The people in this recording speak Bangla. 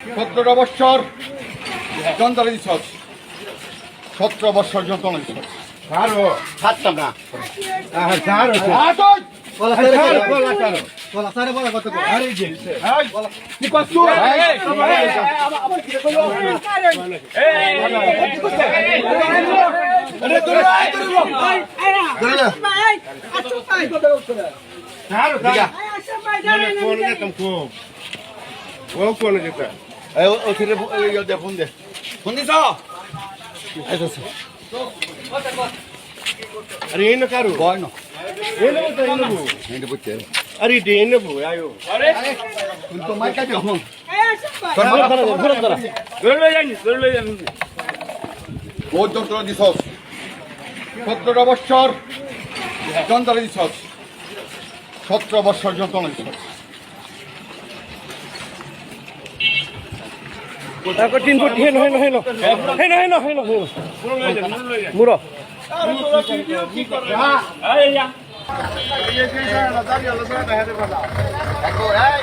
17 বছর যন্ত্রণা দিছস, 17 বছর যন্ত্রণা দিছস। ছাড়ো ছাড়তাম না। ছাড়ো আসুন কি করছো ফোন দে, ফোন দিছ? अरे ये न करो বয় না, ये न तो ये न वो এটা বুঝতে अरे ये न वो आयो তুই তো মাইকা দিও ফোন। বহুত যন্ত্রণা দিছস, 17 বছর যন্ত্রণা দিছস, 17 বছর যন্ত্রণা দিছস। मुरो দেখো, এই